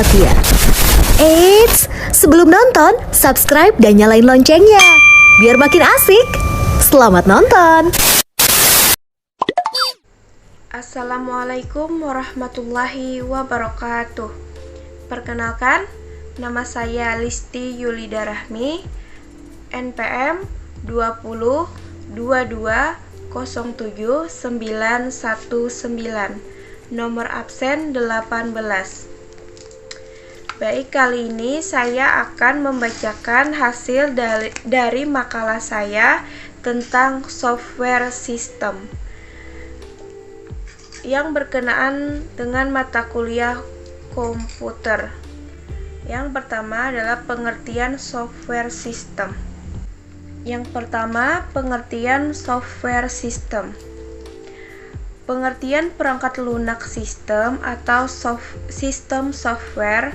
Latvia. Eits, sebelum nonton, subscribe dan nyalain loncengnya, biar makin asik. Selamat nonton! Assalamualaikum warahmatullahi wabarakatuh. Perkenalkan, nama saya Listi Yulida Rahmi, NPM 2022079919, nomor absen 18. Baik, kali ini saya akan membacakan hasil dari makalah saya tentang software system yang berkenaan dengan mata kuliah komputer. Yang pertama adalah pengertian software system. Yang pertama, pengertian software system. Pengertian perangkat lunak sistem atau sistem software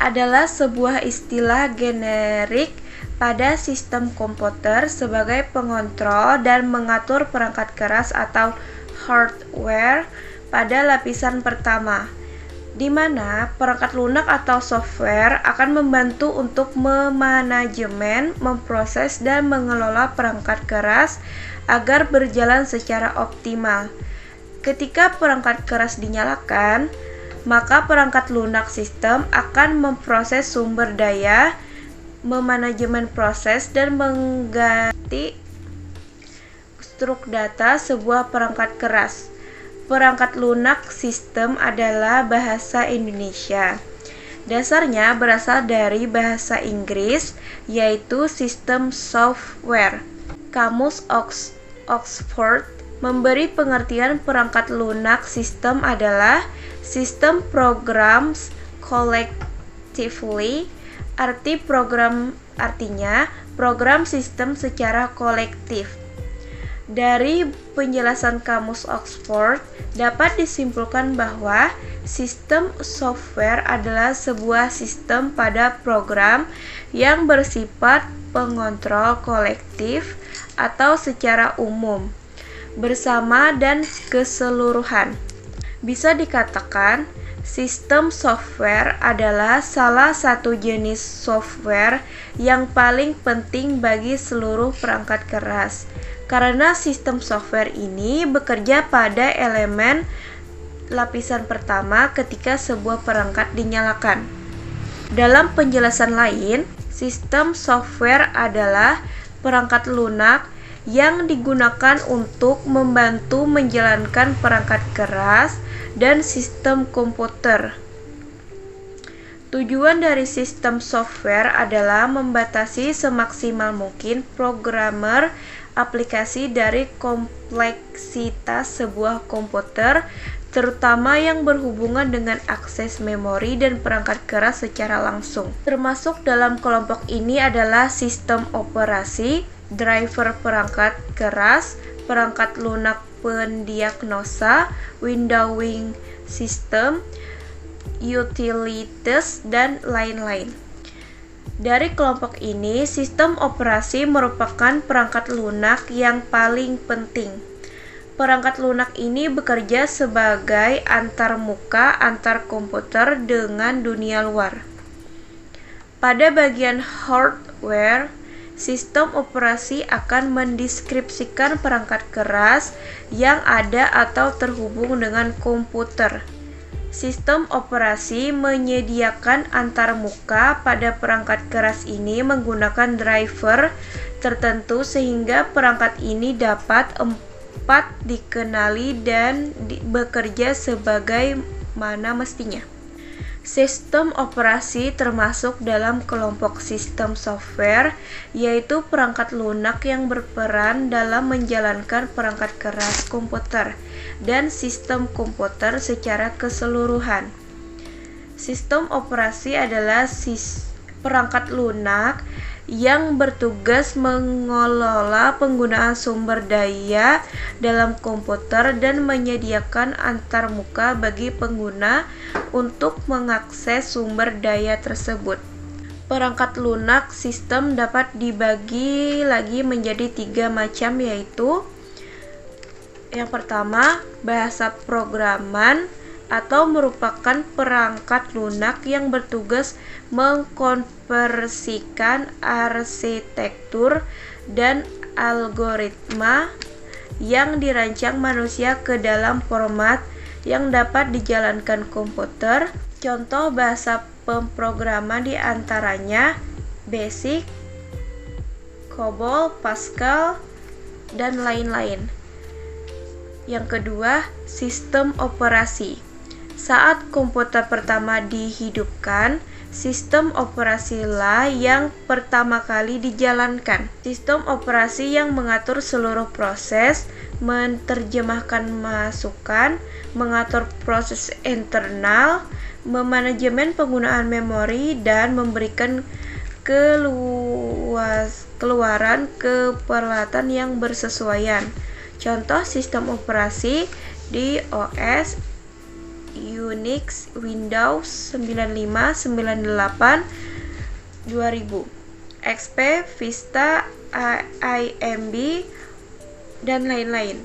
adalah sebuah istilah generik pada sistem komputer sebagai pengontrol dan mengatur perangkat keras atau hardware pada lapisan pertama, di mana perangkat lunak atau software akan membantu untuk memanajemen, memproses, dan mengelola perangkat keras agar berjalan secara optimal. Ketika perangkat keras dinyalakan, maka perangkat lunak sistem akan memproses sumber daya, memanajemen proses, dan mengganti struk data sebuah perangkat keras. Perangkat lunak sistem adalah bahasa Indonesia. Dasarnya berasal dari bahasa Inggris, yaitu sistem software. Kamus Oxford memberi pengertian perangkat lunak sistem adalah sistem programs collectively. Artinya program sistem secara kolektif. Dari penjelasan Kamus Oxford, dapat disimpulkan bahwa sistem software adalah sebuah sistem pada program yang bersifat pengontrol kolektif atau secara umum, bersama dan keseluruhan. Bisa dikatakan, sistem software adalah salah satu jenis software yang paling penting bagi seluruh perangkat keras. Karena sistem software ini bekerja pada elemen lapisan pertama ketika sebuah perangkat dinyalakan. Dalam penjelasan lain, sistem software adalah perangkat lunak yang digunakan untuk membantu menjalankan perangkat keras dan sistem komputer. Tujuan dari sistem software adalah membatasi semaksimal mungkin programmer aplikasi dari kompleksitas sebuah komputer, terutama yang berhubungan dengan akses memori dan perangkat keras secara langsung. Termasuk dalam kelompok ini adalah sistem operasi, driver perangkat keras, perangkat lunak pendiagnosa, windowing system, utilities, dan lain-lain. Dari kelompok ini, sistem operasi merupakan perangkat lunak yang paling penting. Perangkat lunak ini bekerja sebagai antarmuka antar komputer dengan dunia luar. Pada bagian hardware, sistem operasi akan mendeskripsikan perangkat keras yang ada atau terhubung dengan komputer. Sistem operasi menyediakan antarmuka pada perangkat keras ini menggunakan driver tertentu sehingga perangkat ini dapat dikenali dan bekerja sebagaimana mestinya. Sistem operasi termasuk dalam kelompok sistem software, yaitu perangkat lunak yang berperan dalam menjalankan perangkat keras komputer dan sistem komputer secara keseluruhan. Sistem operasi adalah perangkat lunak yang bertugas mengelola penggunaan sumber daya dalam komputer dan menyediakan antarmuka bagi pengguna untuk mengakses sumber daya tersebut. Perangkat lunak sistem dapat dibagi lagi menjadi 3 macam, yaitu yang pertama, bahasa programan atau merupakan perangkat lunak yang bertugas mengkonversikan arsitektur dan algoritma yang dirancang manusia ke dalam format yang dapat dijalankan komputer. Contoh bahasa pemrograman di antaranya BASIC, COBOL, Pascal, dan lain-lain. Yang kedua, sistem operasi. Saat komputer pertama dihidupkan, sistem operasilah yang pertama kali dijalankan. Sistem operasi yang mengatur seluruh proses, menerjemahkan masukan, mengatur proses internal, memanajemen penggunaan memori, dan memberikan keluaran ke peralatan yang bersesuaian. Contoh sistem operasi di OS Unix, Windows 95, 98, 2000, XP, Vista, IMB, dan lain-lain.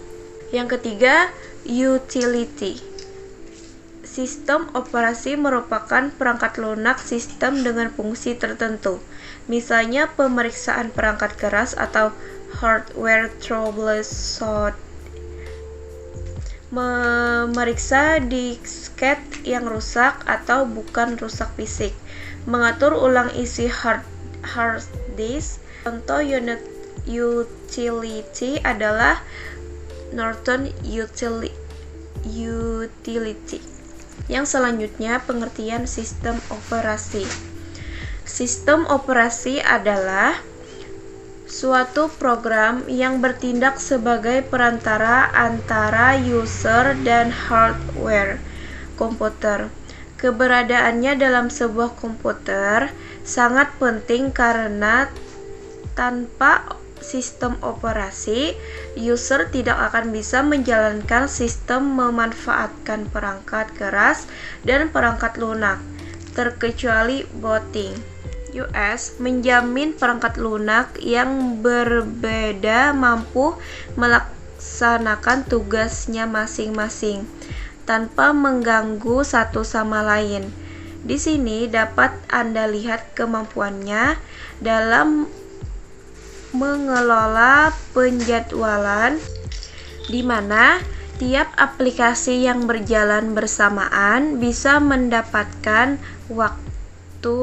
Yang ketiga, utility. Sistem operasi merupakan perangkat lunak sistem dengan fungsi tertentu. Misalnya pemeriksaan perangkat keras atau hardware troubleshooting, memeriksa disket yang rusak atau bukan rusak fisik, mengatur ulang isi hard disk. Contoh unit utility adalah Norton Utility. Yang selanjutnya, pengertian sistem operasi. Sistem operasi adalah suatu program yang bertindak sebagai perantara antara user dan hardware komputer. Keberadaannya dalam sebuah komputer sangat penting karena tanpa sistem operasi, user tidak akan bisa menjalankan sistem memanfaatkan perangkat keras dan perangkat lunak, terkecuali booting. US menjamin perangkat lunak yang berbeda mampu melaksanakan tugasnya masing-masing tanpa mengganggu satu sama lain. Di sini dapat Anda lihat kemampuannya dalam mengelola penjadwalan, di mana tiap aplikasi yang berjalan bersamaan bisa mendapatkan waktu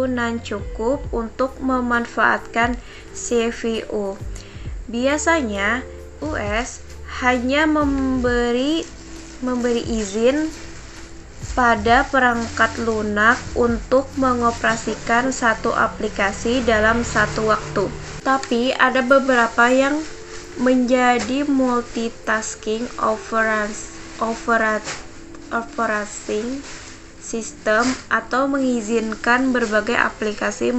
nan cukup untuk memanfaatkan CPU. Biasanya US hanya memberi izin pada perangkat lunak untuk mengoperasikan satu aplikasi dalam satu waktu. Tapi ada beberapa yang menjadi multitasking operating system atau mengizinkan berbagai aplikasi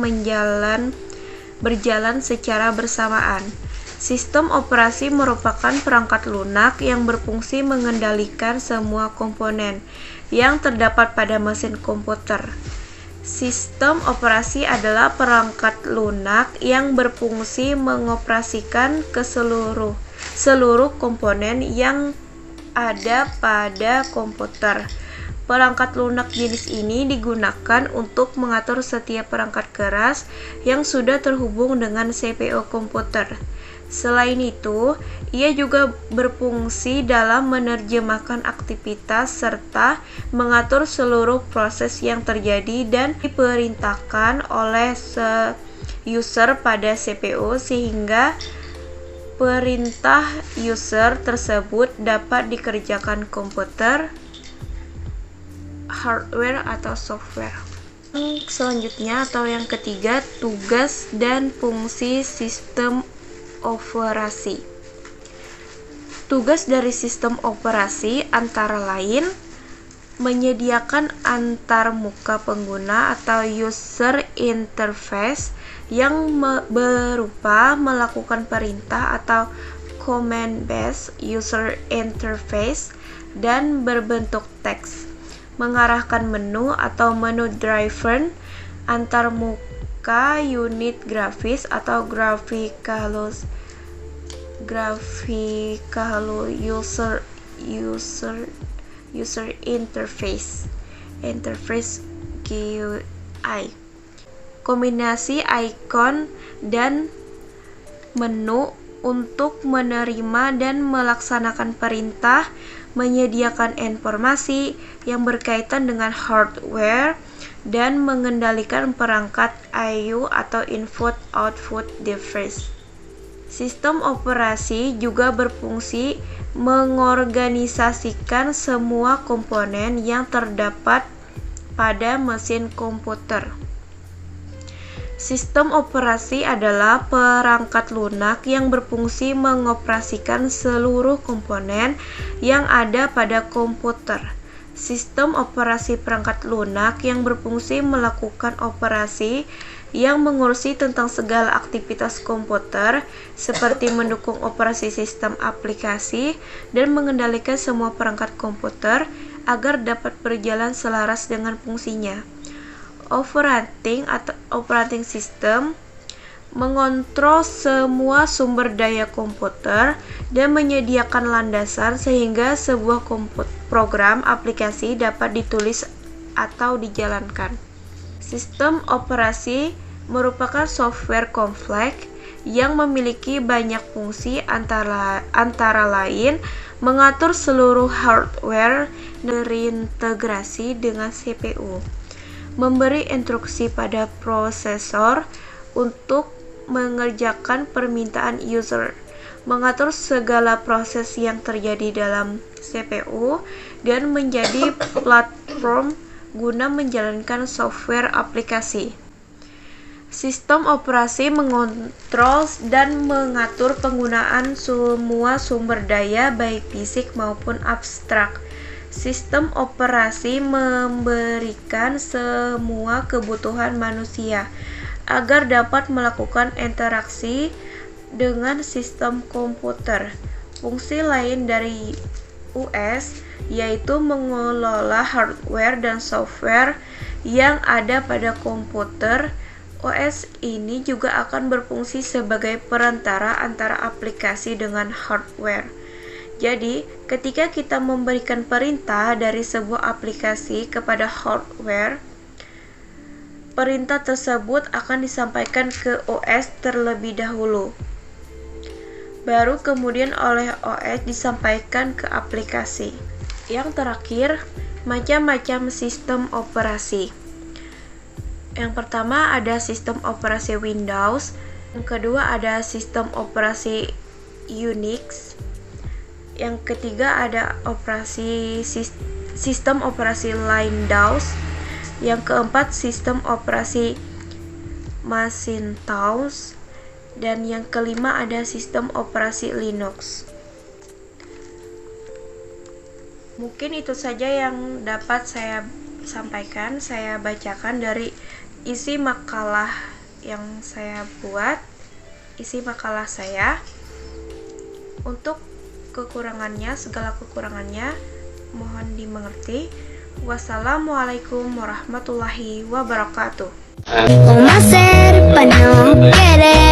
berjalan secara bersamaan. Sistem operasi merupakan perangkat lunak yang berfungsi mengendalikan semua komponen yang terdapat pada mesin komputer. Sistem operasi adalah perangkat lunak yang berfungsi mengoperasikan seluruh komponen yang ada pada komputer. Perangkat lunak jenis ini digunakan untuk mengatur setiap perangkat keras yang sudah terhubung dengan CPU komputer. Selain itu, ia juga berfungsi dalam menerjemahkan aktivitas serta mengatur seluruh proses yang terjadi dan diperintahkan oleh user pada CPU sehingga perintah user tersebut dapat dikerjakan komputer, hardware atau software. Selanjutnya atau yang ketiga, tugas dan fungsi sistem operasi. Tugas dari sistem operasi antara lain menyediakan antarmuka pengguna atau user interface yang berupa melakukan perintah atau command based user interface dan berbentuk teks, mengarahkan menu atau menu driver, antarmuka unit grafis atau graphical user interface GUI. Kombinasi ikon dan menu untuk menerima dan melaksanakan perintah, menyediakan informasi yang berkaitan dengan hardware, dan mengendalikan perangkat I/O atau input-output device. Sistem operasi juga berfungsi mengorganisasikan semua komponen yang terdapat pada mesin komputer. Sistem operasi adalah perangkat lunak yang berfungsi mengoperasikan seluruh komponen yang ada pada komputer. Sistem operasi perangkat lunak yang berfungsi melakukan operasi yang mengurusi tentang segala aktivitas komputer, seperti mendukung operasi sistem aplikasi dan mengendalikan semua perangkat komputer agar dapat berjalan selaras dengan fungsinya. Operating system mengontrol semua sumber daya komputer dan menyediakan landasan sehingga sebuah program aplikasi dapat ditulis atau dijalankan. Sistem operasi merupakan software kompleks yang memiliki banyak fungsi, antara lain mengatur seluruh hardware terintegrasi dengan CPU, memberi instruksi pada prosesor untuk mengerjakan permintaan user, mengatur segala proses yang terjadi dalam CPU, dan menjadi platform guna menjalankan software aplikasi. Sistem operasi mengontrol dan mengatur penggunaan semua sumber daya baik fisik maupun abstrak. Sistem operasi memberikan semua kebutuhan manusia agar dapat melakukan interaksi dengan sistem komputer. Fungsi lain dari OS yaitu mengelola hardware dan software yang ada pada komputer. OS ini juga akan berfungsi sebagai perantara antara aplikasi dengan hardware. Jadi, ketika kita memberikan perintah dari sebuah aplikasi kepada hardware, perintah tersebut akan disampaikan ke OS terlebih dahulu, baru kemudian oleh OS disampaikan ke aplikasi. Yang terakhir, macam-macam sistem operasi. Yang pertama ada sistem operasi Windows, yang kedua ada sistem operasi Unix, yang ketiga ada sistem operasi Linux, yang keempat sistem operasi Macintosh, dan yang kelima ada sistem operasi Linux. Mungkin itu saja yang dapat saya sampaikan, saya bacakan dari isi makalah yang saya buat, isi makalah saya. Untuk kekurangannya, segala kekurangannya mohon dimengerti. Wassalamualaikum warahmatullahi wabarakatuh. Como hacer para no querer